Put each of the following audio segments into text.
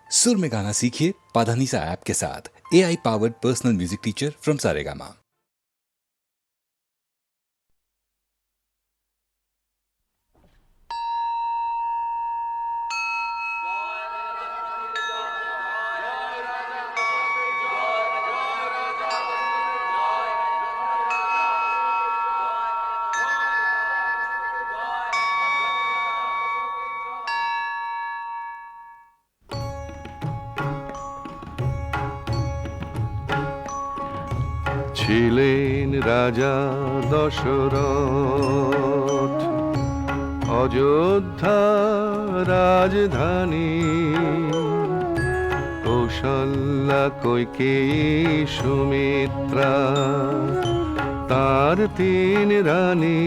सुर में गाना सीखिए पाधानीसा ऐप के साथ। AI powered personal music teacher from Saregama. ছিলেন রাজা দশরথ, অযোধ্যা রাজধানী। কৌশল্যা কইকেয়ী সুমিত্রা তার তিন রানী,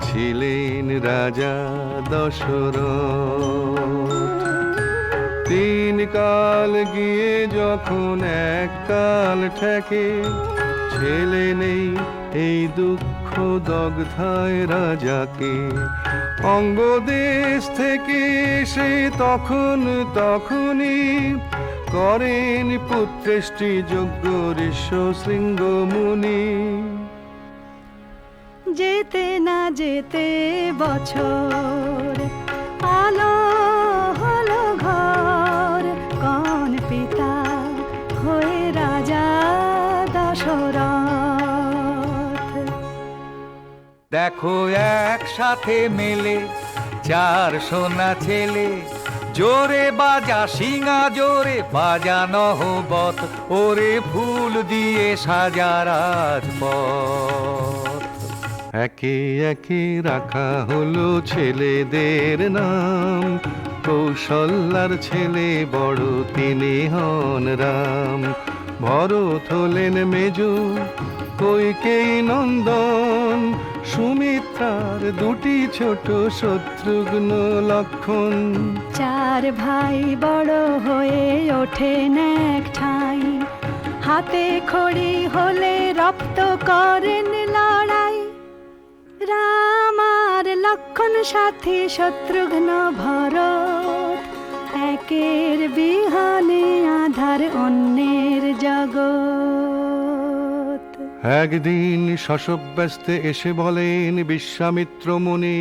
ছিলেন রাজা দশরথ। তিন কাল গিয়ে যখন এক কাল ঠেকে, ছেলে নেই এই দুঃখ দগ্ধায় রাজাকে। অঙ্গদেশ থেকে সে তখনই করেন পুত্রেষ্টি যজ্ঞ ঋষ্য শৃঙ্গ মুনি। যেতে না যেতে বছর আলো হলো ঘর, কোন পিতা হয়ে রাজা দশরথ। দেখো একসাথে মেলে চার সোনা ছেলে, জোরে বাজা সিঙা জোরে বাজা নহবত, ওরে ফুল দিয়ে সাজা রাজপথ। একে একে রাখা হলো ছেলেদের নাম, কৌশল্যার ছেলে বড় তিনি হন রাম। ভরত হলেন মেজো কইকেয়ী নন্দন, সুমিত্রার দুটি ছোট শত্রুঘ্ন লক্ষণ। চার ভাই বড় হয়ে ওঠেন এক ঠাঁই, হাতে খড়ি হলে রক্ত করেন লড়াই। রাম আর লক্ষণ সাথী শত্রুঘ্ন ভরত, একের বিহানে আধার অন্যের জগৎ। একদিন শশব্যস্তে এসে বলেন বিশ্বামিত্র মুনি,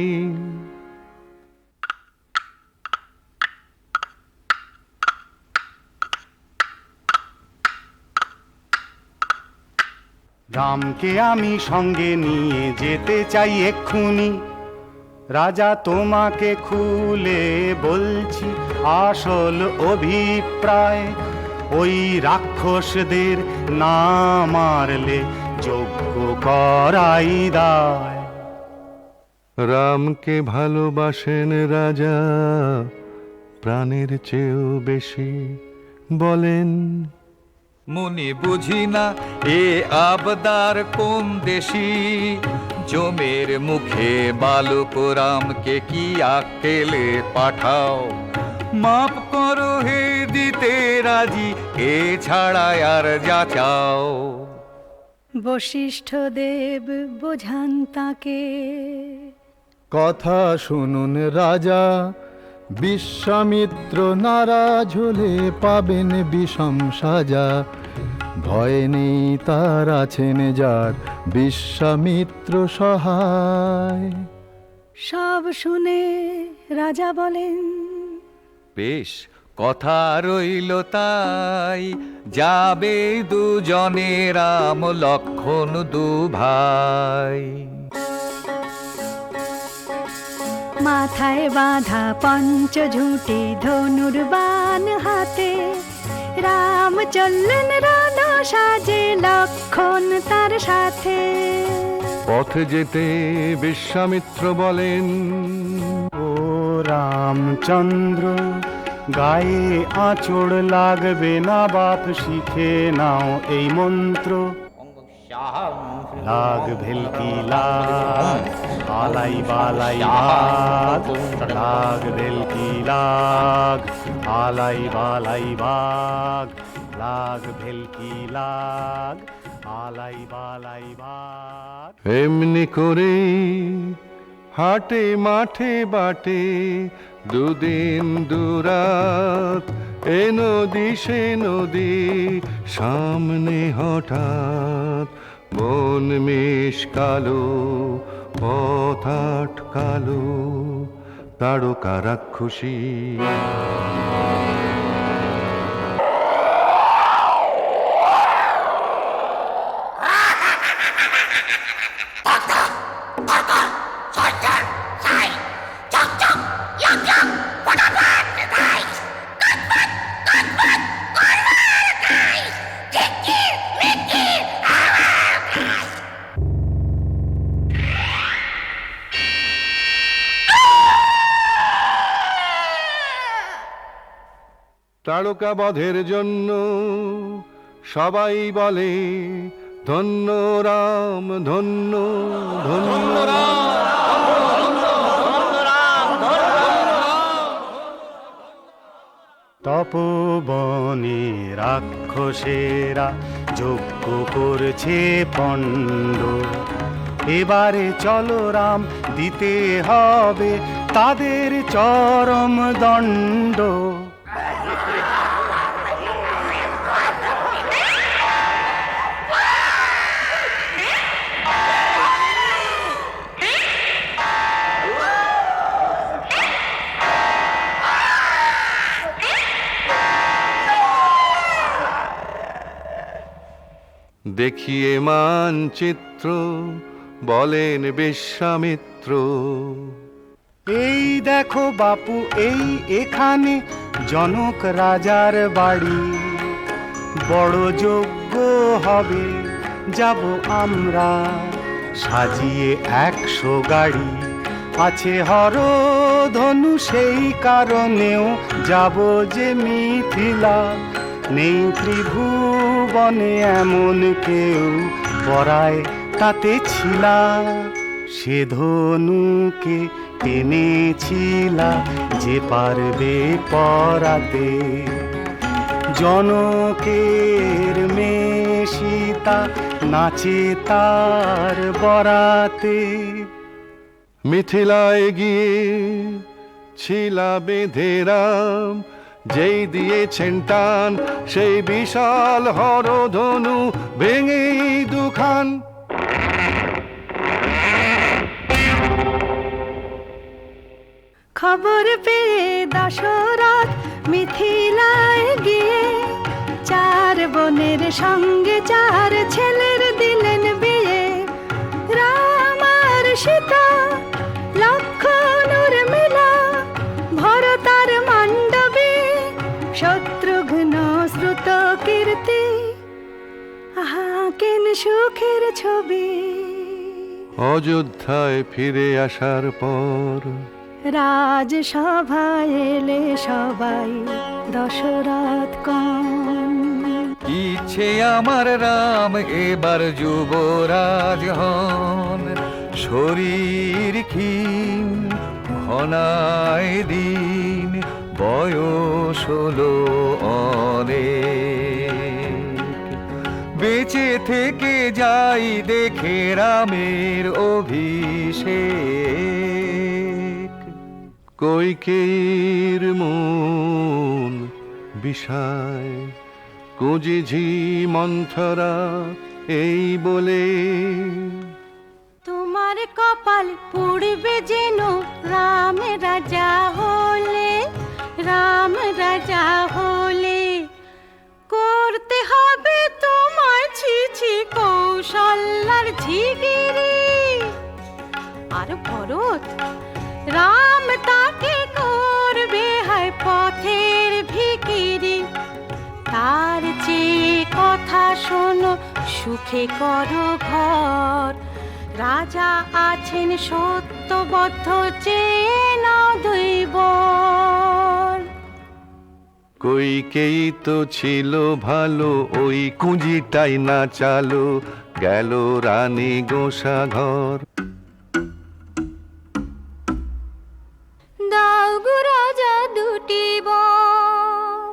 রামকে আমি সঙ্গে নিয়ে যেতে চাই এক্ষুনি। রাজা তোমাকে খুলে বলছি আসল অভিপ্রায়, ওই রাক্ষসদের না মারলে যজ্ঞ করাই দায়। রামকে ভালোবাসেন রাজা প্রাণের চেয়েও বেশি, বলেন মুনি বুঝি না এ আবদার কোন দেশি, জমের মুখে বালক রামকে কি আকেলে পাঠাও। মাপ করো হে দিতে রাজি, এ ছাড়া আর যা চাও। বশিষ্ঠ দেব বোঝান তাকে, কথা শুনুন রাজা, বিশ্বামিত্র নারাজ হলে পাবেন বিষম সাজা। ভয় নেই তার আছেন যার বিশ্বামিত্র সহায়। সব শুনে রাজা বলেন, বেশ কথা রইল তাই, যাবে দুজনে রাম লক্ষণ দু ভাই। মাথায় বাঁধা পঞ্চঝুঁটি ধনুর বাণ হাতে, রাম চললেন রণ সাজে লক্ষণ তার সাথে। পথে যেতে বিশ্বামিত্র বলেন, ও রামচন্দ্র, গায়ে আঁচড় লাগবে না বাপ, শিখে নাও এই মন্ত্র। লাগ ভেলকি লাগ, আলাই বালাই বাগ, লাগ ভেলকি লাগ, আলাই বালাই বাগ, লাগ ভেলকি লাগ, আলাই বালাই বাগ। এমনি করে হাটে মাঠে বাটে দুদিন দুরাত এ নদী সে নদী সামনে হঠাৎ বন মেষ কালো পথ আটকালো তারকা রাক্ষসী তারকা বধের জন্য সবাই বলে ধন্য রাম ধন্য ধন্য রাম। তপবনে রাক্ষসেরা যজ্ঞ করছে পণ্ড, এবারে চলো রাম দিতে হবে তাদের চরম দণ্ড। দেখিয়ে মানচিত্র বলেন বিশ্বামিত্র, এই দেখো বাপু এই এখানে জনক রাজার বাড়ি, বড় যজ্ঞ হবে যাব আমরা সাজিয়ে 100 গাড়ি, আছে হরধনু সেই কারণেও যাব যে মিথিলা, নেই ত্রিভুবনে এমন কেউ পরায় তাতে ছিলা, সে ধনুকে টেনেছিলা যে পারবে পরাতে, জনকের মেয়ে সীতা নাচে তার বরাতে। মিথিলায় গিয়ে ছিলা বেঁধে রাম, যেই দিয়েছেন টান সেই বিশাল হরধনু ভেঙে দুখান। খবর পেয়ে দশরথ মিথিলায় গিয়ে 4 বোনের সঙ্গে 4 ছেলের দিলেন বিয়ে। রাম আর সীতা লক্ষণ উর্মিলা ভরত আর মান্ডবী শত্রুঘ্ন শ্রুত কীর্তি, আহা কেন সুখের ছবি। অযোধ্যায় ফিরে আসার পর রাজসভায় এলে সবাই দশরথ কন, ইচ্ছে আমার রাম এবার যুবরাজ হন, শরীর ক্ষীণ ঘনায় দিন বয়স হলো অনেক, বেঁচে থেকে যাই দেখে রামের অভিষেক। কইকেয়ীর মন বিষায় কুঁজি ঝি মন্থরা এই বলে, তোমার কপাল পুড়বে যেন রাম রাজা হলে, রাম রাজা হলে করতে হবে তোমায় ছিছি কৌশল্যার ঝিগিরি। আর ভরত রাম তাকে করবে হয় পথের ভিখিরি, তার চেয়ে কথা শোনো সুখে করো ঘর, রাজা আছেন সত্যবদ্ধ চেয়ে নাও 2 বর। কইকেয়ী তো ছিল ভালো ওই কুঁজিটাই না চালো, গেল রানী গোসা ঘর। দাও গো রাজা 2টি বর,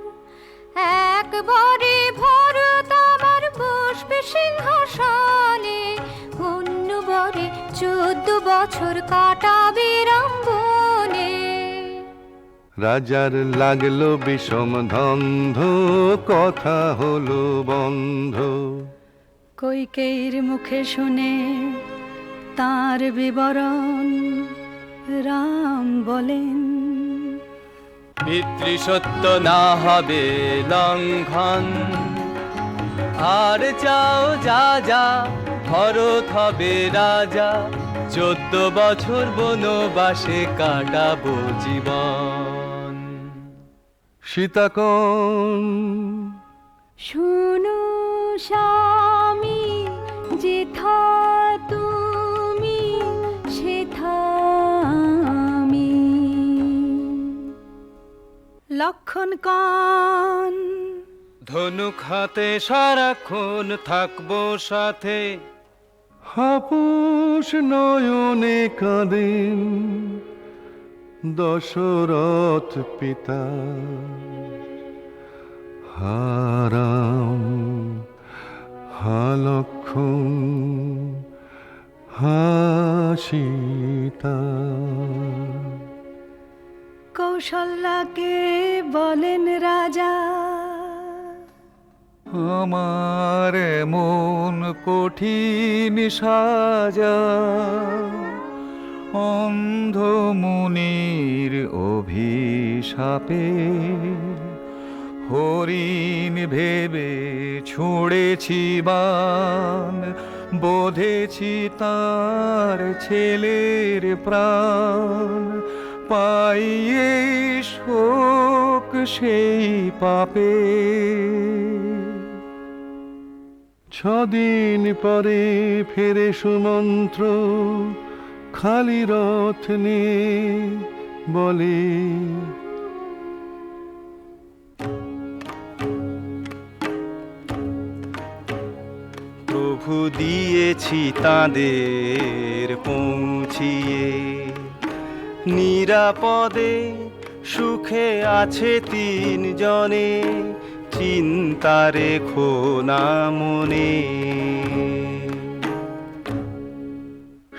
একবারে ভরত আমার বসবে সিংহাসনে, অন্য বরে 14 বছর কাটাবে রামবনে। রাজার লাগলো বিষম ধন্ধ, কথা হলো বন্ধ। কইকেয়ীর মুখে শুনে তার বিবরণ রাম বলেন, পিতৃসত্য না হবে লঙ্ঘন, আর চাও যা যা ভরত হবে রাজা, 14 বছর বনবাসে কাটাবো জীবন। সীতাকণ শোনো স্বামী, যেথা তুমি সেথা আমি। লক্ষণ কন ধনুক হাতে সারাক্ষণ থাকবো সাথে, হাপুস নয়নে কাঁদেন দশরথ পিতা। হারাম হালক্ষণ হাসিতা। কৌশল্যাকে বলেন রাজা, আমার মন কঠিন সাজা, অন্ধ মুনির অভিশাপে হরিণ ভেবে ছুঁড়েছি বান, বোধেছি তার ছেলের প্রাণ, পাইয়ে শোক সেই পাপে। 6 দিন পরে ফেরে সুমন্ত্র, খালি রথ নিয়ে বলে, প্রভু দিয়েছি তাদের পৌঁছিয়ে, নিরাপদে সুখে আছে 3 জনে, চিন্তা রেখো না মনে।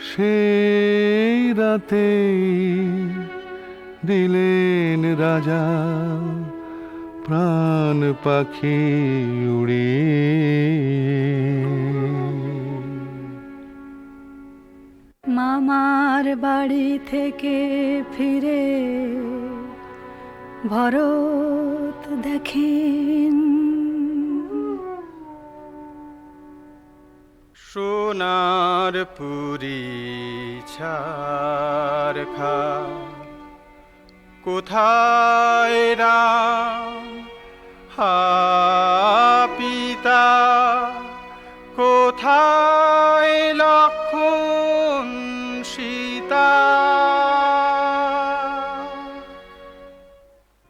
সেই রাতে দিলেন রাজা প্রাণ পাখি উড়িয়ে। মামার বাড়ি থেকে ফিরে ভরত দেখেন, সোনার পুরী ছারখা, কোথায় রাম হা পিতা, কোথায় লক্ষণ সীতা।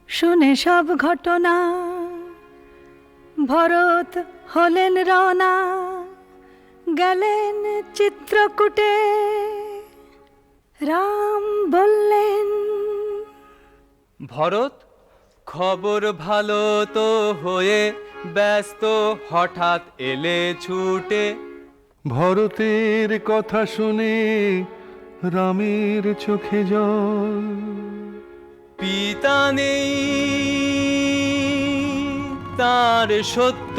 শুনে সব ঘটনা ভরত হলেন রওনা, গেলেন চিত্রকূটে। রাম বললেন, ভরত খবর ভালো তো হয়ে ব্যস্ত, হঠাৎ এলে ছুটে। ভরতের কথা শুনে রামের চোখে জল, পিতা নেই তার সত্য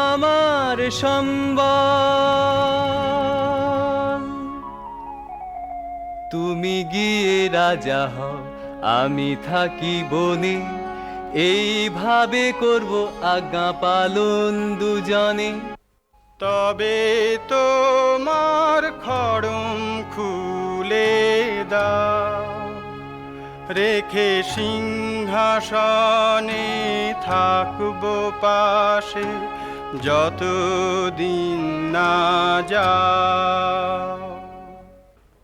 আমার সম্বল। তুমি গিয়ে রাজা হও, আমি থাকি বনে, এইভাবে করব আজ্ঞা পালন দুজনে। তবে তোমার খড়ম খুলে দাও, রেখে সিংহাসনে থাকবো পাশে, যতদিন না যাও।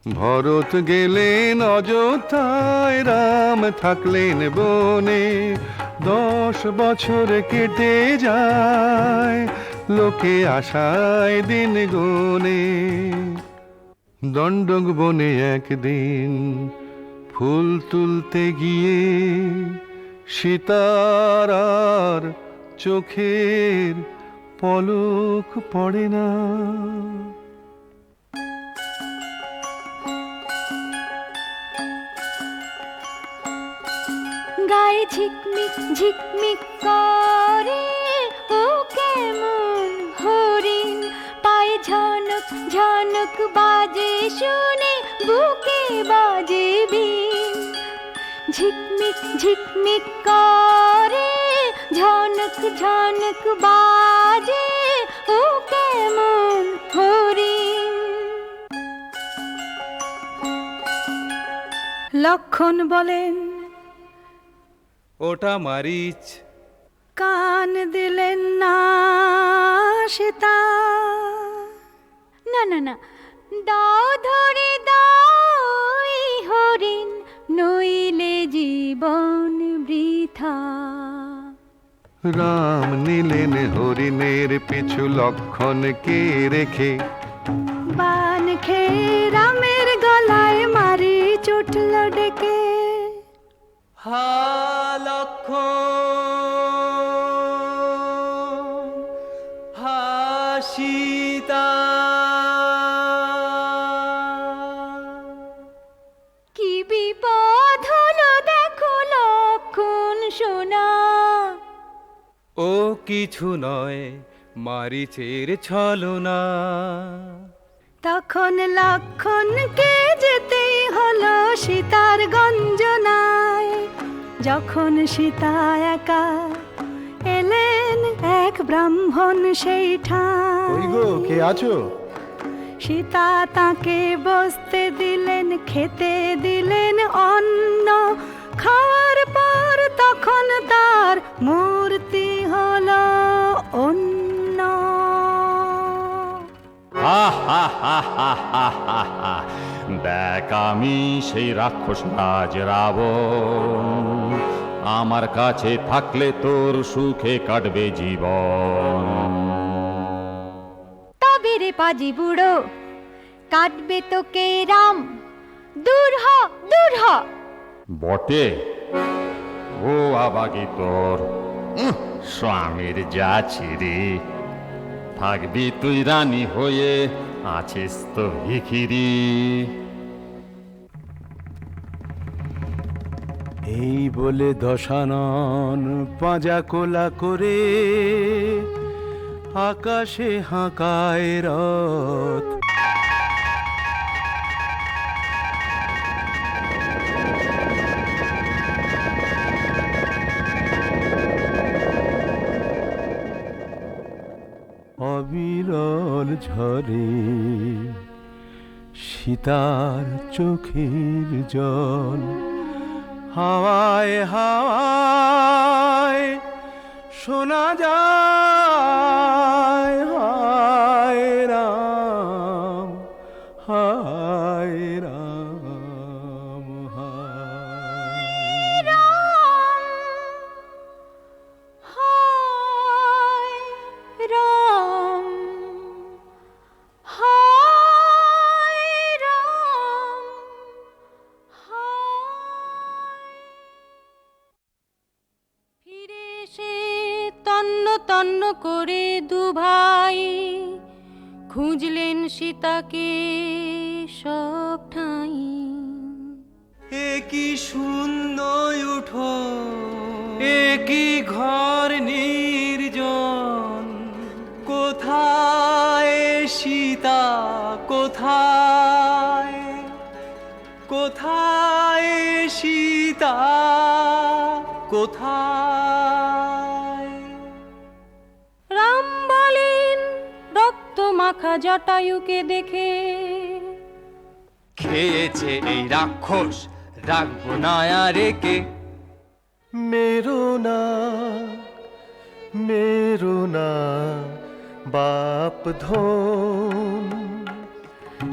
ভরত গেলেন অযোধ্যায়, রাম থাকলেন বনে। 10 বছর কেটে যায়, লোকে আশায় দিন গুনে। দণ্ডক বনে একদিন ফুল তুলতে গিয়ে, সীতার আর চোখের পলক পড়ে না। গায়ে ঝিকমিক ঝিকমিক করে ও কেমন হরিণ, পায়ে ঝনক ঝনক বাজে শুনে বুকে বাজে বিন। ঝিকমিক ঝিকমিক করে ঝনক ঝনক বাজে ও কেমন হরিণ। লক্ষণ বলেন ওটা মারিচ। কান দিলেন না সীতা। না না না, দাও ধরে দাও এই হরিণ, নইলে জীবন বৃথা। রাম নিলেন হরিণের পিছু লক্ষণকে রেখে, বান খেয়ে রামের গলায় মারি চুটল ডেকে। হা লক্ষণ, হা সীতা। কি বিপদ হলো দেখো লক্ষণ সোনা। ও কিছু নয় মারিচের ছলনা। তখন লক্ষণকে যেতেই হলো সীতার গঞ্জনায়। যখন সীতা একা এলেন এক ব্রাহ্মণ সেই ওই ঠাঁই। গো, কে আছো? সীতা তাকে বসতে দিলেন, খেতে দিলেন অন্ন। খাওয়ার পর তখন তার মূর্তি হলো অন্য। দেখ আমি সেই রাক্ষস রাজ রাবণ, আমার কাছে থাকলে তোর সুখে কাটবে জীবন। তবে রে পাজি বুড়ো, কাটবে তোকে রাম। দূর হ দূর হ। বটে, ও আবাগি তোর স্বামীর যাচ্ছি রে। থাকবি তুই রানী হয়ে, আছিস তো ভিখিরি। এই বলে দশানন পাঁজা কোলা করে আকাশে হাঁকায় রথ। অবিরল ঝরে সীতার চোখের জল। হাওয়ায় হাওয়ায় শোনা যায় হায় রাম, হায় রাম, হায় হায় রাম, হায় রাম, হায়। ফিরে এসে তন্ন তন্ন করে দুভাই খুঁজলেন সীতাকে সব ঠাঁই। এ কি শূন্য উঠো, এ কি ঘর নির্জন। কোথায় সীতা, কোথায়, কোথায় সীতা, কোথায়। রাম বলেন রক্ত মাখা জটায়ুকে দেখে, খেয়েছে এই রাক্ষস, রাখবো না আর একে। মেরো না, মেরো না বাপ ধন।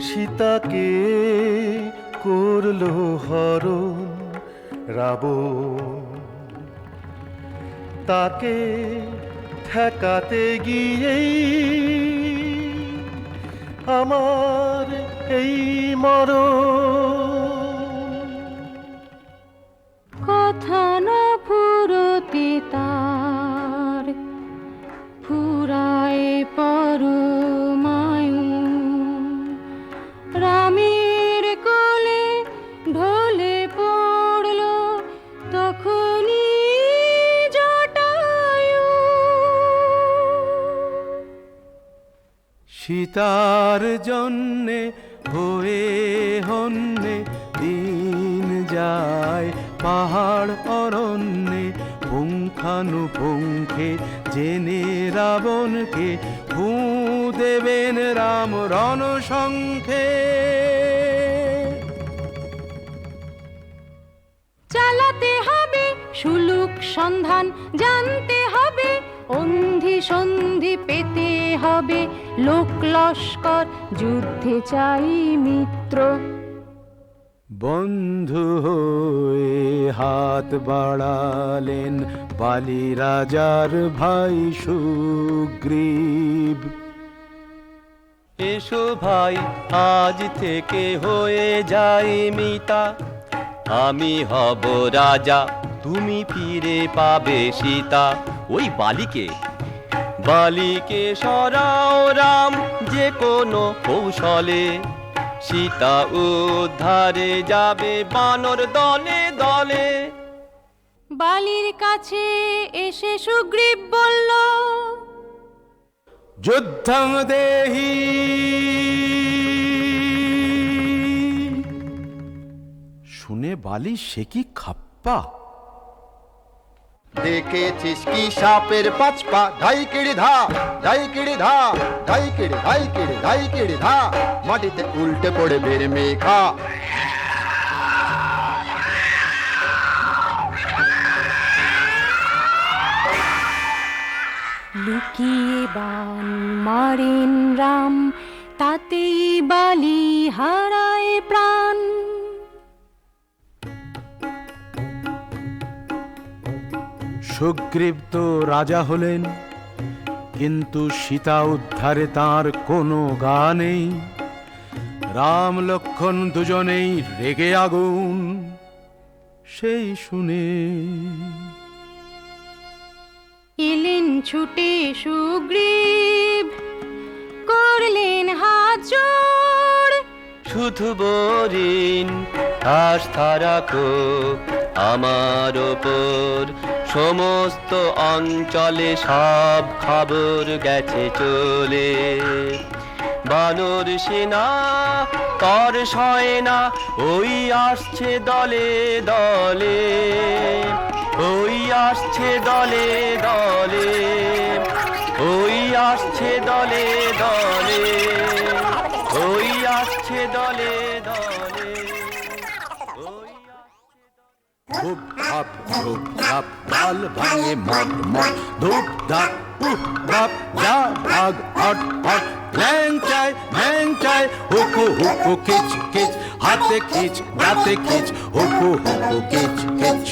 সীতাকে করলো হরণ রাবণ। তাকে ঠেকাতে গিয়েই আমার এই মরণ। কথা না ফুরতে তার ফুরায় পরমায়ু। রামের কোলে ঢলে পড়ল তখন সীতার জন্যে হয়ে হন্যে দিন যায় পাহাড় অরণ্যে, পুঙ্খানুপুঙ্খে জেনে রাবণকে ফুঁ দেবেন রাম রণশঙ্খে। চালাতে হবে সুলুক সন্ধান, জানতে হবে অন্ধি সন্ধি, পেতে হবে লোক লস্কর, যুদ্ধে চাই মিত্র। বন্ধু হয়ে হাত বাড়ালেন বালি রাজার ভাই সুগ্রীব। এসো ভাই আজ থেকে হয়ে যাই মিতা, আমি হব রাজা, তুমি ফিরে পাবে সীতা। ওই বালিকে সরাও রাম যে কোনো কৌশলে, সীতা উদ্ধারে যাবে বানর দলে দলে। বালির কাছে এসে সুগ্রীব বলল, যুদ্ধং দেহি। শুনে বালি সে কি খাপ্পা! দেখেছিস কি সাপের পাঁচ পা, ধাই কিড়ি ধা, ধাই কিড়ি ধা, ধাই কিড়ি ধাই কিড়ি ধাই কিড়ি ধা, মাটিতে উল্টে পড়ে বের মেঘা। লুকিয়ে বান মারেন রাম, তাতেই বালি হারায় প্রাণ। সুগ্রীব তো রাজা হলেন, কিন্তু সীতা উদ্ধারে তার কোনো গা নেই। রাম লক্ষ্মণ দুজনেই রেগে আগুন, সেই শুনে এলেন ছুটে সুগ্রীব, করলেন হাত জোড়। শুধু বরিন আস্থা রাখো আমার ওপর, সমস্ত অঞ্চলে সব খবর গেছে চলে। বানর সেনা তর সয় না, ওই আসছে দলে দলে, ওই আসছে দলে দলে, ওই আসছে দলে দলে, ওই আসছে দলে দলে। ধূপ ধাপ ধূপ ধাপ, ডাল ভাঙে মট মট, ধূপ ধাপ উপ ধাপ, যা ভাগ হট হট, ল্যাং চাই হুকু হুকু কিচ কিচ, হাতে খিচ দাঁতে খিচ, হুকু হুকু কিচ কিচ।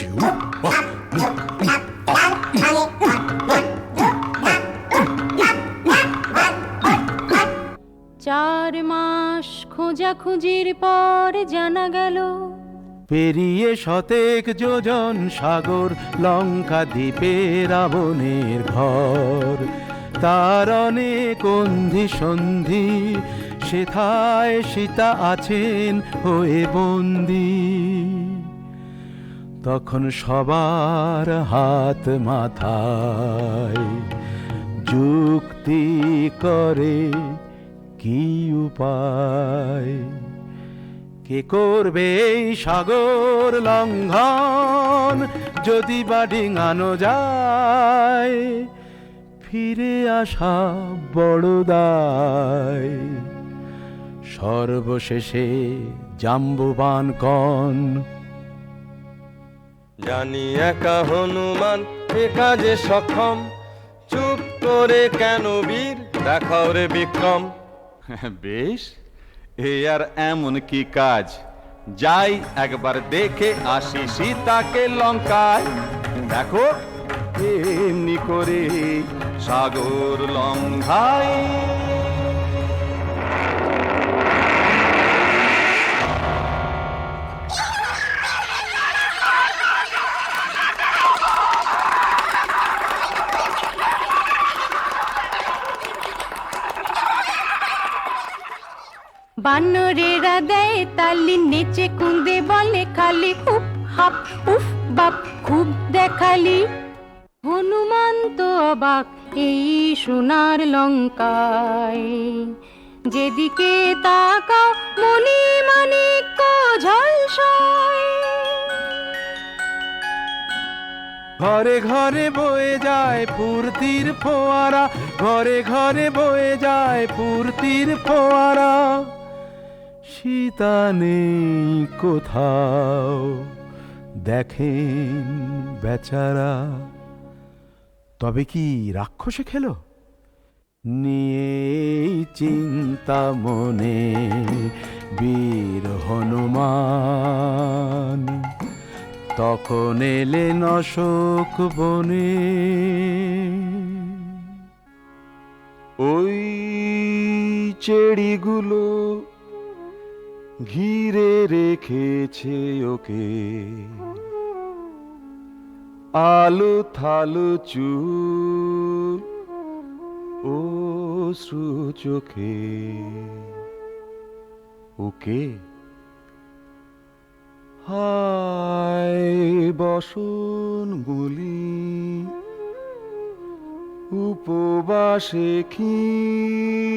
চার মাস খোঁজাখুঁজির পর জানা গেল, পেরিয়ে শতেক যোজন সাগর, লঙ্কা দ্বীপে রাবণের ঘর। তার অনেক অন্ধি সন্ধি, সেথায় সীতা আছেন হয়ে বন্দি। তখন সবার হাত মাথায়, যুক্তি করে কি উপায়, কে করবে এই সাগর লঙ্ঘন, যদি বা ডিঙানো যায়, ফিরে আসা বড় দায়। সর্বশেষে জাম্বুবান কন, জানি একা হনুমান এ কাজে সক্ষম, চুপ করে কেন বীর দেখাও রে বিক্রম। বেশ, এ আর এমন কি কাজ, যাই একবার দেখে আসি সীতাকে লঙ্কায়। দেখো এমনি করে সাগর লঙ্ঘায়। বানরেরা দেয় তালি, নেচে কুঁদে বলে খালি, হুপ হাপ উফ বাপ খুব দেখালি। হনুমান তো অবাক এই সোনার লঙ্কায়, যেদিকে তাকাও মণি মাণিক্য ঝলসয়। ঘরে ঘরে বয়ে যায় ফুর্তির ফোয়ারা, ঘরে ঘরে বয়ে যায় ফুর্তির ফোয়ারা। সীতা নেই কোথাও দেখেন বেচারা। তবে কি রাক্ষসে খেলো? নিয়ে চিন্তা মনে বীর হনুমান, তখন এলেন অশোক বনে। ওই চেড়িগুলো ঘিরে রেখেছে ওকে, আলো থালো চুল অশ্রু চোখে। ওকে হায় বসন গুলি উপবাসে ক্ষীণ,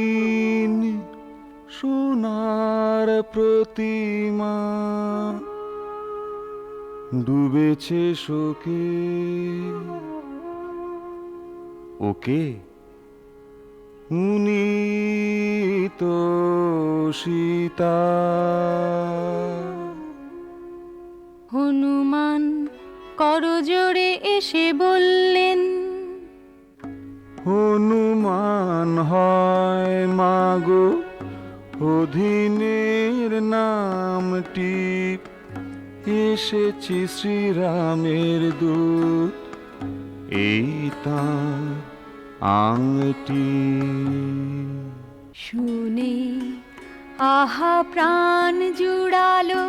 সোনার প্রতিমা ডুবেছে শোকে। ওকে উনি তো সীতা। হনুমান করজোড়ে এসে বললেন, হনুমান হয় মাগো অধীনের নামটি, এসেছি শ্রীরামের দূত এই তাঁর আংটি। শুনে আহা প্রাণ জুড়ালো,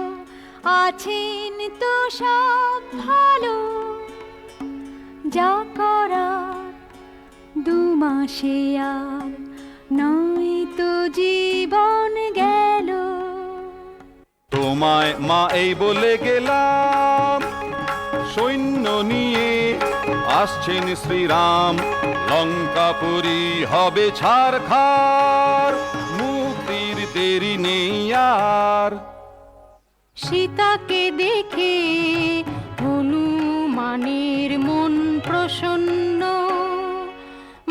আছেন তো সব ভালো, যা করার 2 মাসে আর নয় তো জীবন গেল। তোমায় মা এই বলে গেলাম, সৈন্য নিয়ে আসছেন শ্রীরাম, লঙ্কাপুরী হবে ছারখার, মুক্তির দেরি নেই আর। সীতাকে দেখে হনুমানের মন প্রসন্ন,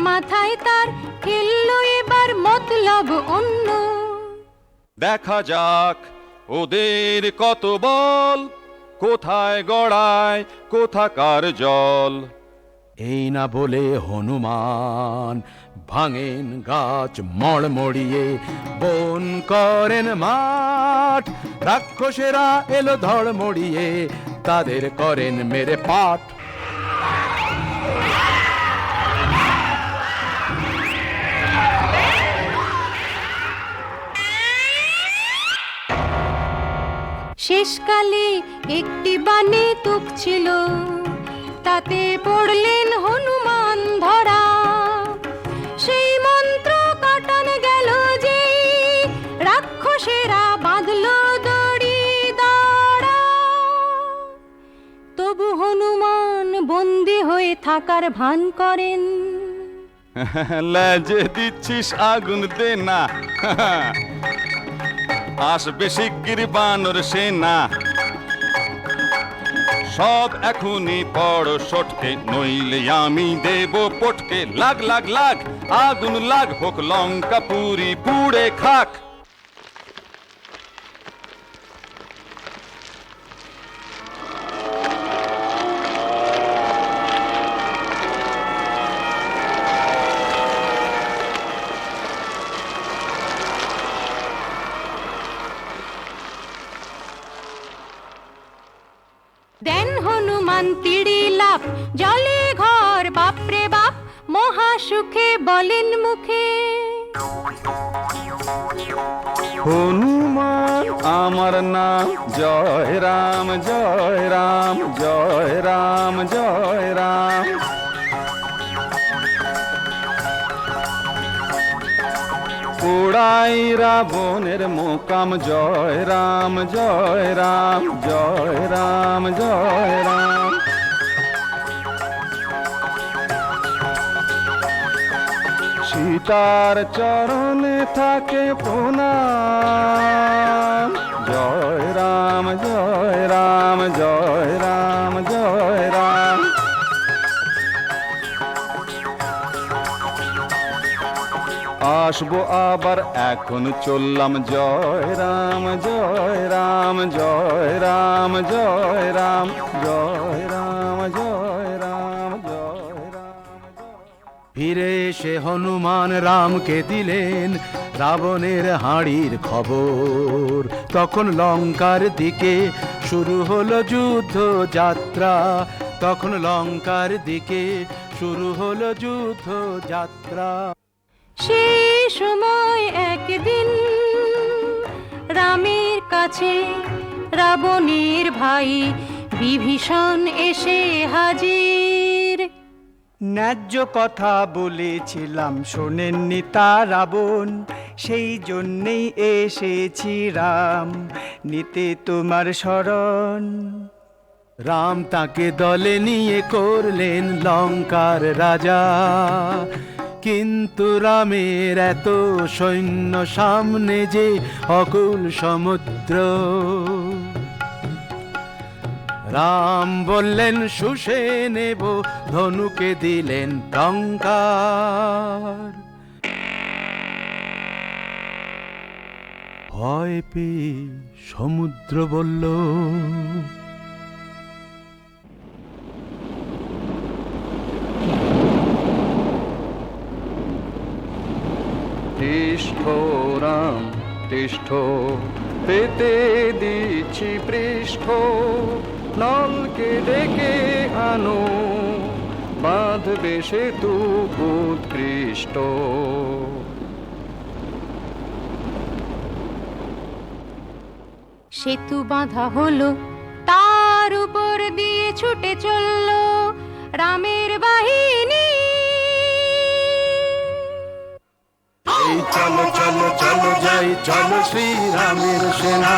মাথায় তার খেললো এবার মতলব অন্য। দেখা যাক ওদের কত বল, কোথায় গড়ায় কোথাকার জল। এই না বলে হনুমান ভাঙেন গাছ মড়মড়িয়ে, বন করেন মাঠ, রাক্ষসেরা এলো ধড়মড়িয়ে, তাদের করেন মেরে পাঠ। শেষকালে একটি বানে তুক ছিল, তাতে পড়লেন হনুমান ধরা। সেই মন্ত্র কাটান গেল যে, রাক্ষসেরা বাঁধল দড়ি দাঁড়া। তবু হনুমান বন্দী হয়ে থাকার ভান করেন। লেজে দিচ্ছিস আগুন দে না, আসবে শিগগির বানর সেনা। সব এখনই পড় সটকে, নইলে আমি দেব পটকে। লাগ লাগ লাগ আগুন লাগ, হোক লঙ্কা পুরি পুড়ে খাক। দেন হনুমান তিড়ি লাফ, জলে ঘর বাপরে বাপ, মহা সুখে বলেন মুখে। হনুমান আমার নাম, জয় রাম জয় রাম জয় রাম জয় রাম। পোড়াই রাবণের মোকাম, জয় রাম জয় রাম জয় রাম জয় রাম। সীতার চরণে থাকে প্রণাম। জয় রাম জয় রাম জয় রাম জয় রাম। আসবো আবার এখন চললাম। জয় রাম জয় রাম জয় রাম জয় রাম জয় রাম জয় রাম জয় রাম। ফিরে এসে হনুমান রামকে দিলেন রাবণের হাঁড়ির খবর। তখন লঙ্কার দিকে শুরু হলো যুদ্ধ যাত্রা। তখন লঙ্কার দিকে শুরু হলো যুদ্ধ যাত্রা। সেই সময় একদিন রামের কাছে রাবণের ভাই বিভীষণ এসে হাজির। ন্যায্য কথা বলেছিলাম শোনেননি তা রাবণ, সেই জন্যেই এসেছি রাম নিতে তোমার শরণ। রাম তাকে দলে নিয়ে করলেন লঙ্কার রাজা। কিন্তু রামের এত সৈন্য সামনে যে অকুল সমুদ্র। রাম বললেন শুষে নেব, ধনুকে দিলেন টঙ্কার। ভয় পেয়ে সমুদ্র বলল, তিষ্ঠ রাম তিষ্ঠ, পেতে দিচ্ছি পৃষ্ঠ। নলকে ডেকে আনো, বাঁধবে সেতু উৎকৃষ্ট। সেতু বাঁধা হলো, তার উপর দিয়ে ছুটে চলল রামের বাহিনী। এই চলো চলো চলো যাই, চলো শ্রীরামের সেনা।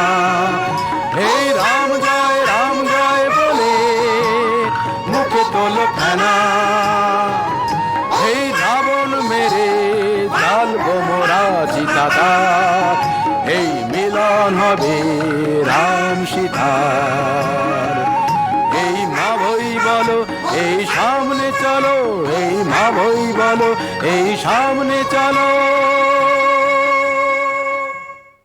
এই রাম জয় বলে মুখে তোলো ফেনা। এই রাবণ মেরে জ্বালবো মোরা চিতাটা। এই মিলন হবে রাম সীতার। এই মা ভই বলো এই সামনে চলো, এই মা ভই বলো এই সামনে চলো।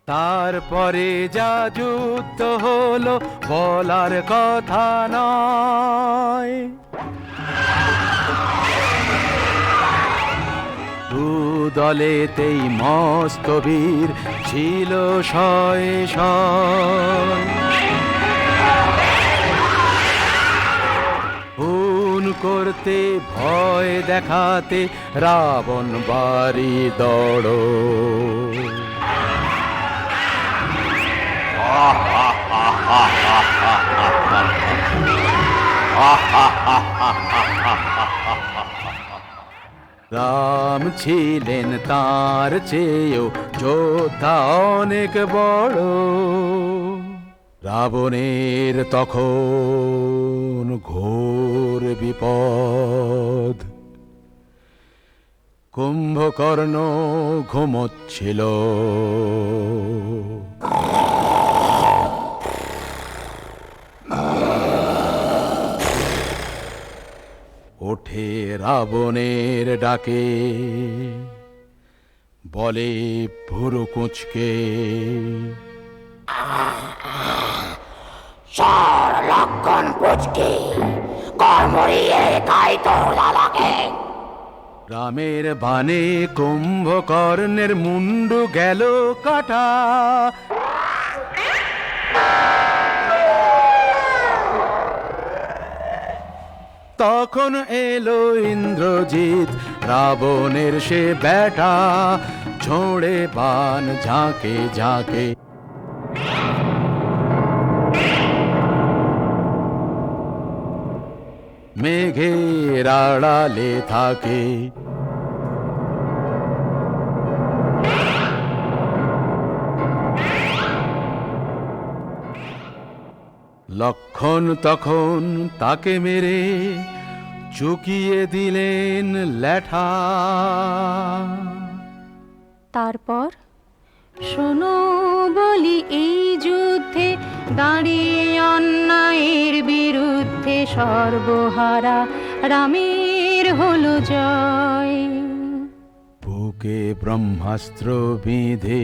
তারপরে যা যুদ্ধ হলো বলার কথা নয়। দু দলেতেই মস্ত বীর ছিল শয়ে শয়। খুন করতে ভয় দেখাতে রাবণ বাড়ি দৌড়। রাম ছিলেন তার চেয়েও যোদ্ধা অনেক বড়। রাবণের তখন ঘোর বিপদ। কুম্ভকর্ণ ঘুমোচ্ছিল। ওঠে রাবণের ডাকে, বলে ভুরু কুঁচকে, লক্ষণ পুচকে কর্মরিয়ে খাই তোর দাদাকে। রামের বানে কুম্ভকর্ণের মুন্ডু গেল কাটা। তখন এলো ইন্দ্রজিৎ রাবণের সে বেটা। ছোড়ে বান ঝাঁকে ঝাঁকে, মেঘের আড়ালে থাকে। লক্ষণ তখন তাকে মেরে চুকিয়ে দিলেন ল্যাঠা। তারপর শোনো বলি, এই যুদ্ধে দাঁড়িয়ে অন্যায়ের বিরুদ্ধে সর্বহারা রামের হলো জয়। বুকে ব্রহ্মাস্ত্র বিঁধে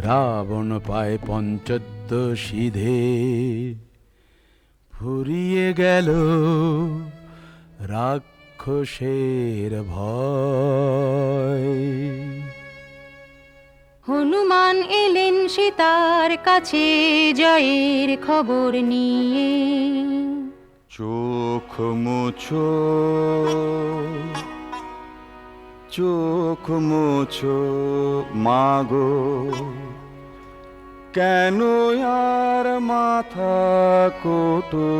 রাবণ পায় পঞ্চত্ব সিধে, ফুরিয়ে গেল রাক্ষসের ভয়। হনুমান এলেন সীতার কাছে জয়ের খবর নিয়ে। চোখ মুছো, চোখ মুছো মাগো, কেন আর মাথা কোটো,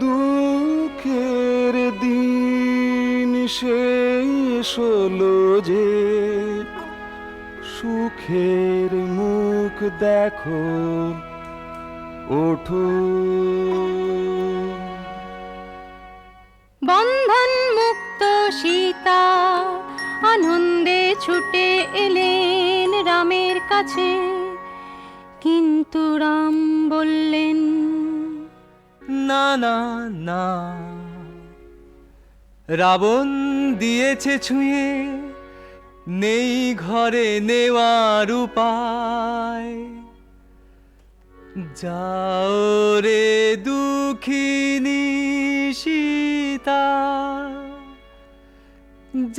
দুঃখের দিন শেষ হলো যে, সুখের মুখ দেখো ওঠো। বন্ধন মুক্ত সীতা আনন্দে ছুটে এলেন রামের কাছে, কিন্তু রাম বললেন, না না না, রাবণ দিয়েছে ছুঁয়ে, নেই ঘরে নেওয়ার উপায়। যাও রে দুঃখিনী সীতা,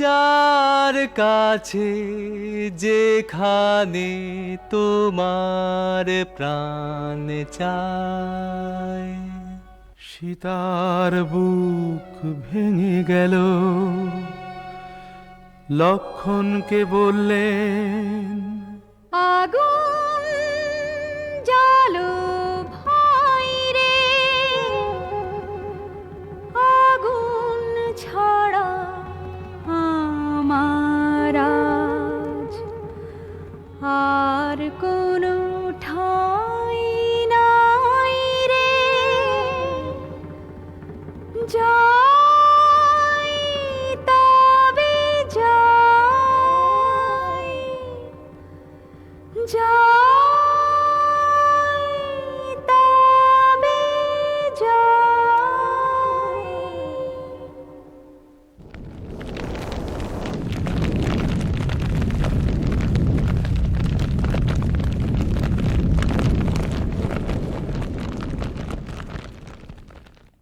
যার কাছে যেখানে তোমার প্রাণ চায়। সীতার বুক ভেঙে গেল, লক্ষ্মণকে বললেন, আগুন জ্বালো ভাই রে, আগুন ছাড়া আমার আজ আর কোনো ঠাঁই নাই রে। যাই তবে যাই, যাই তবে যাই।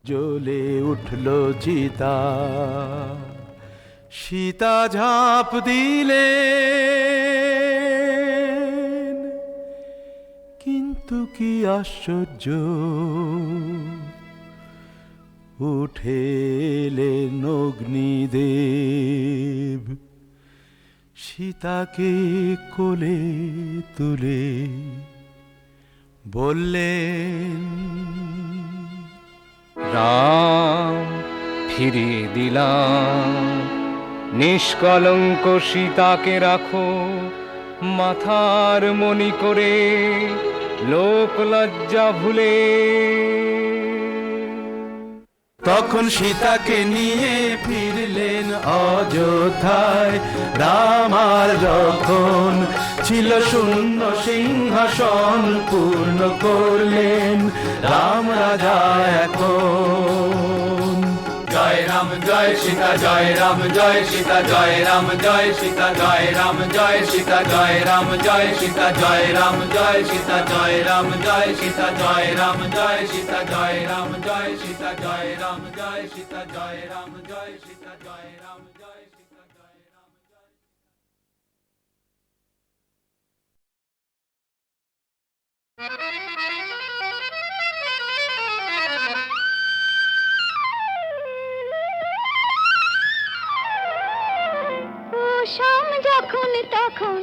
জ্বলে উঠল চিতা, সীতা ঝাঁপ দিলেন, কিন্তু কি আশ্চর্য, উঠে এলেন অগ্নিদেব, সীতাকে কোলে তুলে বললেন, রাম ফিরিয়ে দিলাম, নিষ্কলঙ্ক সীতাকে রাখো মাথার মণি করে, লোক লজ্জা ভুলে। তখন সীতাকে নিয়ে ফিরলেন অযোধ্যায়। রাম আর লক্ষ্মণ ছিল শূন্য সিংহাসন পূর্ণ করলেন রাম রাজা এখন। জয় রাম জয় সীতা, জয় রাম জয় সীতা, জয় রাম জয় সীতা, জয় রাম জয় সীতা, জয় রাম জয় সীতা, জয় রাম জয় সীতা, জয় রাম জয় সীতা, জয় রাম জয় সীতা, জয় রাম জয় সীতা, জয় রাম জয় সীতা, জয় রাম জয় সীতা, জয় রাম জয় সীতা, জয় রাম জয়। শাম যখন তখন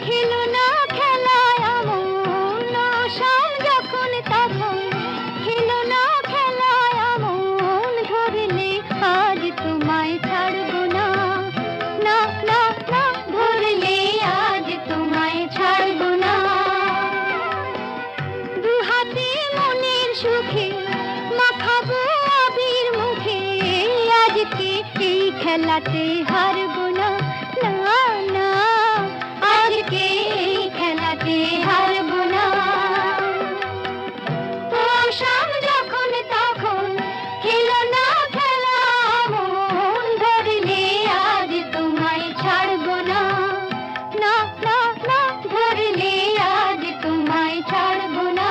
খেলো না খেলায় আমন, শাম যখন তখন খেলো না খেলায় আমন, ধরলে আজ তোমায় ছাড়বো না, না না না, ধরলে আজ তোমায় ছাড়বো না। দু হাতে মনের সুখে মাখাবো খেলাতে হারবো না, না না আজকে এই খেলাতে হারবো না। ও শাম যখন তখন খেলো না খেলা, মন ধরলে আজ তোমায় ছাড়বো না, না না না ধরলে আজ তোমায় ছাড়বো না।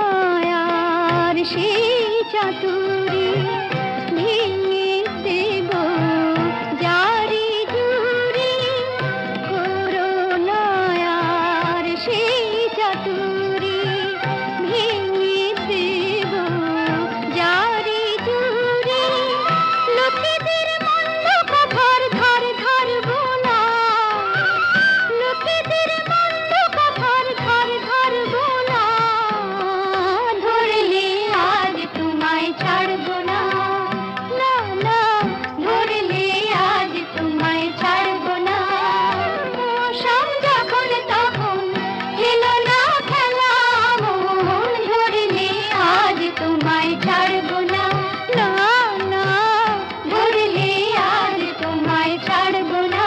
করুণায়ার সেই চাতুরী ভেঙে দেব জারি জুড়ি, করুণায়ার সেই চাতুরী ভেঙে দেব জারি জুড়ি। লোকেদের মন্দ কথার ধার ধারবো না, লোকেদের মন্দ কথার ধার ধারবো না, ধরলে আজ তোমায় ছাড়বো না, না না ধরলে আজ তোমায় ছাড়বো না। ও শাম যখন তখন খেলো না খেলা, মন ধরলে আজ তোমায় ছাড়বো না, না না ধরলে আজ তোমায় ছাড়বো না।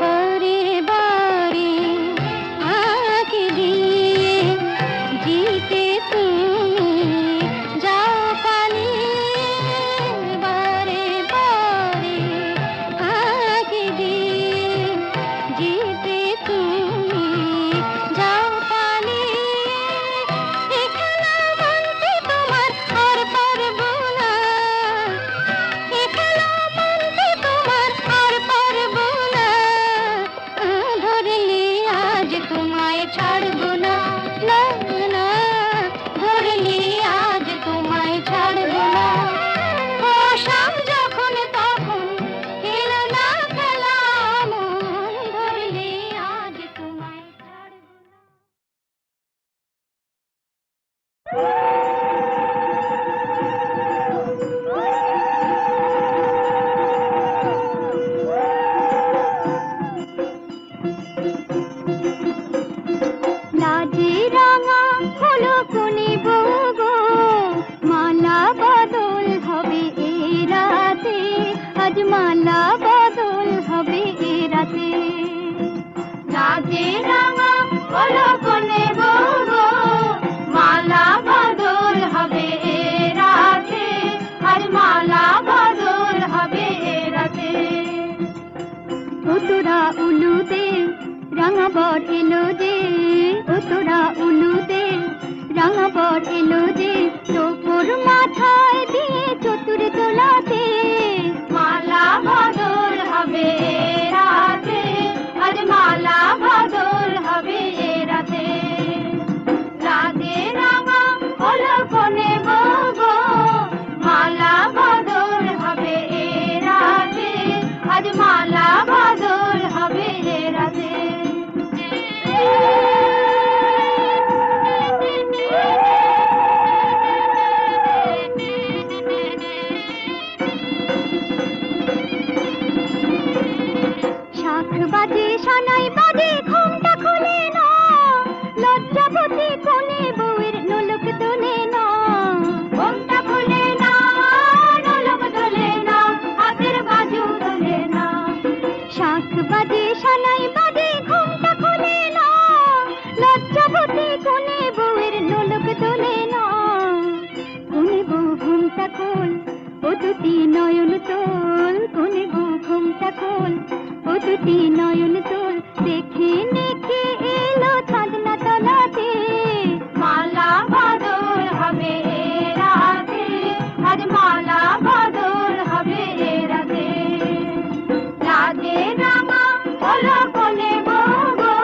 বারে বারে ফাঁকি দিয়ে জিতে তুমি যাও পালিয়ে, বারে বারে ফাঁকি দিয়ে জিতে তুমি যাও পালিয়ে। এ খেলা মানতে তোমার আর পারবো না, এ খেলা মানতে তোমার আর পারবো না, ধরলে আজ তোমায় ছাড়বো না, না না ধরলে আজ তোমায় ছাড়বো না। ও শাম যখন তখন খেলো না খেলা, মন ধরলে আজ তোমায় ছাড়বো না। লাজে রাঙা হলো কোনে বগো, মালা বদল হবে এ রাতে, আজ মালা বদল হবে এ রাতে। লাজে রাঙা হলো কোনে বগো, মালা বদল হবে এ রাতে, আজ মালা বদল হবে এ রাতে। ও তোরা উলুতে রাঙা বর এলো যে, ও তোরা উলুতে রাঙা বর এলো যে, তোর মাথায় দিয়ে চতুর তোলাতে, মালা বদল হবে এ রাতে, আজ মালা বদল হবে এ রাতে। রাতে রাঙা হলো কোনে বগো, মালা বদল হবে এ রাতে, আজ মালা বদল হবে এ রাতে। শাখ বাজে সানাই বাজে ঘুমটা খুলে না, লজ্জাবতী কোনে বউয়ের নোলক তোলে না, ঘুমটা খুলে না নোলক তোলে না, হাতের বাজু তোলে না। শাখ বাজে সানাই বাজে ঘুমটা খুলে না, লজ্জাবতী কোনে বউয়ের নোলক তোলে না। কোনে বউ ঘুমটা খোল, ও দুটি নয়ন তোল, কোনে বউ ঘুমটা খোল, ও দুটি নয়ন তোল, দেখে দেখে এলো চাঁদনা তলাতে, মালা বদল হবে এ রাতে, আজ মালা বদল হবে এ রাতে। লাজে রাঙা হলো কোনে বগো,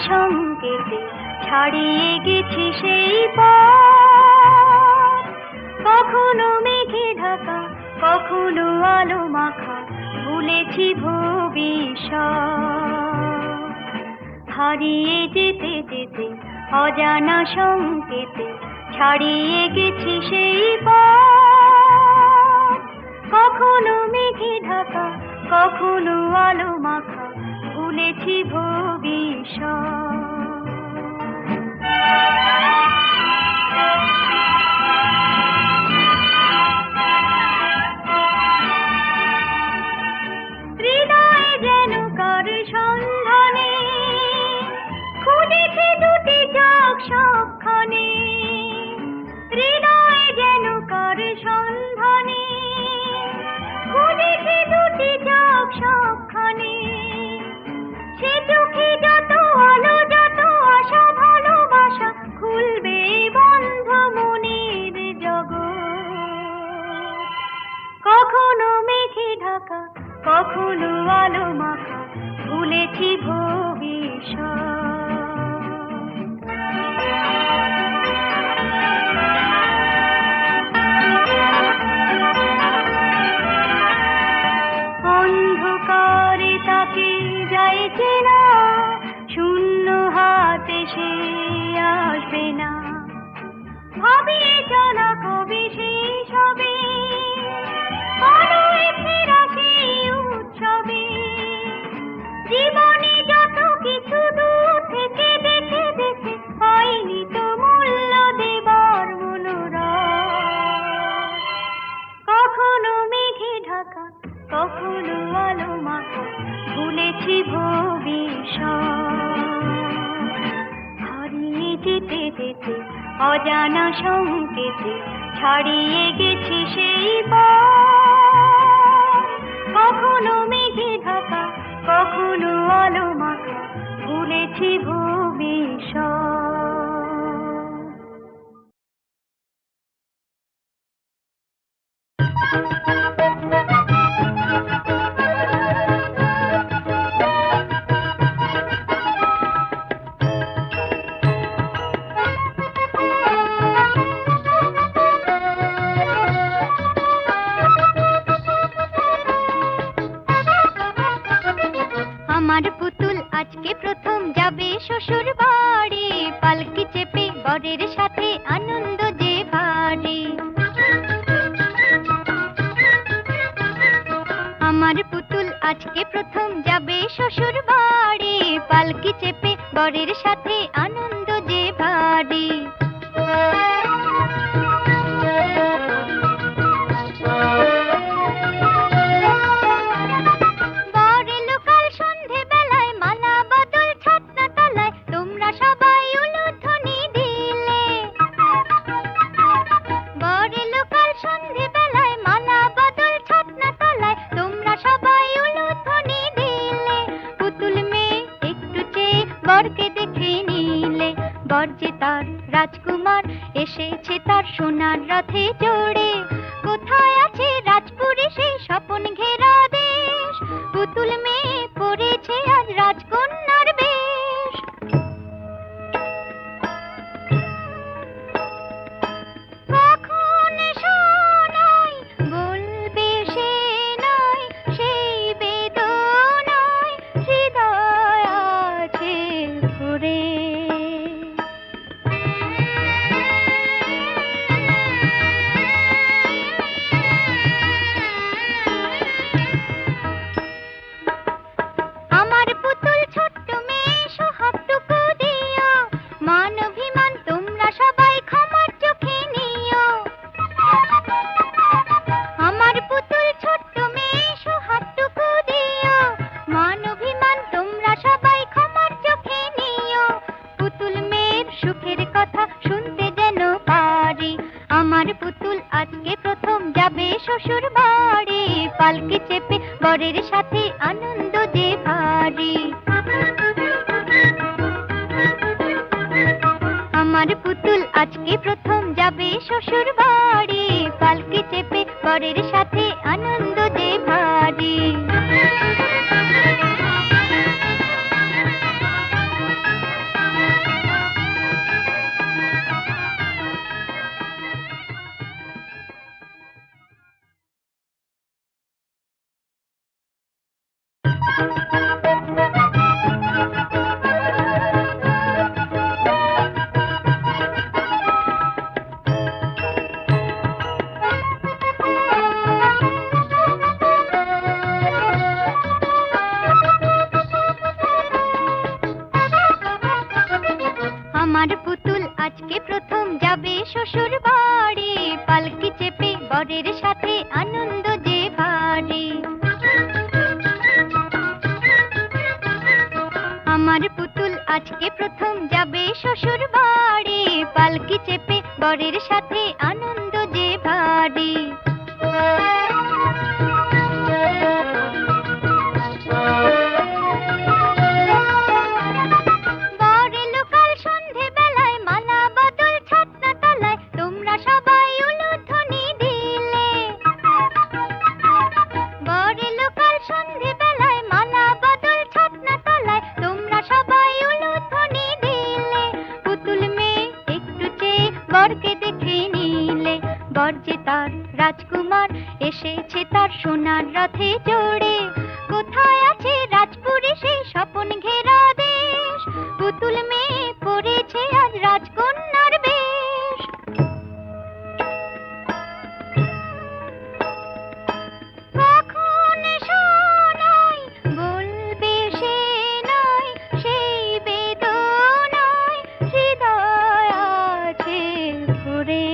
সংকেতে ছাড়িয়ে গেছি সেই পথ। কখনো মেঘে ঢাকা, কখনো আলো মাখা, ভুলেছি ভবিষ্যৎ। হারিয়ে যেতে যেতে অজানা সংকেতে ছাড়িয়ে গেছি সেই পথ। কখনো মেঘে ঢাকা, কখনো আলো মাখা, ভুলেছি ভবিষ্যৎ। হৃদয়ে যেন কার সন্ধানে খুঁজেছি দুটি চোখ সবখানে। হৃদয়ে যেন কার সন্ধানে খুঁজেছি দুটি চোখ সবখানে। সে চোখে যত আলো, যত আশা, ভালোবাসা, খুলবে বন্ধ মনের জগৎ। কখনো মেঘে ঢাকা, কখনো আলো মাখা, ভুলেছি ভবিষ্যৎ। অন্ধকারে তাকে যাইছে না, শূন্য হাতে সে আসবে না। ভাবিয়ে চলা কবি শেষ হবে, আলোয় ফেরা সেই উৎসবে। জীবনে যত কিছু দূর থেকে দেখে দেখে পাইনি তো মূল্য দেবার মনোরথ। কখনো মেঘে ঢাকা, কখনো আলো মাখা, ভুলেছি ভবিষ্যৎ। হারিয়ে যেতে যেতে অজানা সংকেতে ছাড়িয়ে গেছি সেই পথ। কখনো মেঘে ঢাকা, কখনো আলো মাখা, ভুলেছি ভবিষ্যৎ। আমার পুতুল আজকে প্রথম যাবে শ্বশুর বাড়ি, পালকি চেপে বরের সাথে আনন্দ যে ভারী। আমার পুতুল আজকে প্রথম যাবে শ্বশুর বাড়ি, পালকি চেপে বরের সাথে আনন্দ যে ভারী। রাজকুমার এসেছে তার সোনার রথে চড়ে, কোথায় আছে রাজপুরী সেই স্বপন ঘেরা দেশ। পুতুল মেয়ে পড়েছে আজ রাজকন্যার বেশ। কখন শোনাই বলবে সে নয়, সেই বেদনায় হৃদয় আছে ভরে। শ্বশুর বাড়ি, পালকি চেপে বরের সাথে আনন্দ যে ভারী। আমার পুতুল আজকে প্রথম যাবে শ্বশুর বাড়ি, পালকি চেপে বরের সাথে আনন্দ যে ভারী। পুতুল আজকে প্রথম যাবে শ্বশুর বাড়ি, পালকি চেপে বরের সাথে আনন্দ যে ভারী। আমার পুতুল আজকে প্রথম যাবে শ্বশুর বাড়ি, পালকি চেপে বরের সাথে আনন্দ যে ভারী। রাজকুমার এসেছে তার সোনার রথে চড়ে, কোথায় আছে রাজপুরে সেই স্বপন ঘেরা দেশ, পুতুল মেয়ে পড়েছে আজ রাজকন্যার বেশ। কখন শোনাই বলবে সে নয়, সেই বেদনায় হৃদয় আছে ভরে।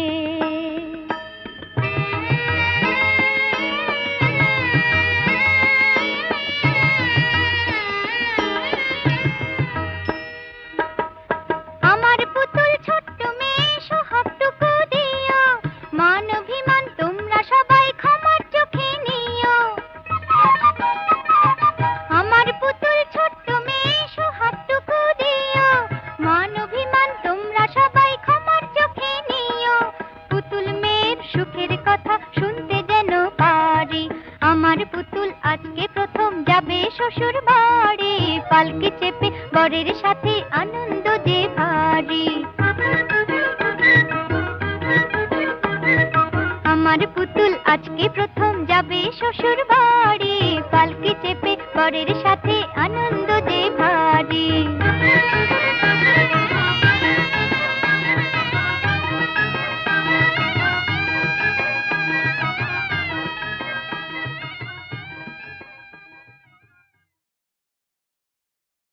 আমার পুতুল আজকে প্রথম যাবে শ্বশুর বাড়ি, পালকি চেপে বরের সাথে আনন্দ যে ভারী। আমার পুতুল আজকে প্রথম যাবে শ্বশুর বাড়ি, পালকি চেপে বরের সাথে আনন্দ যে ভারী।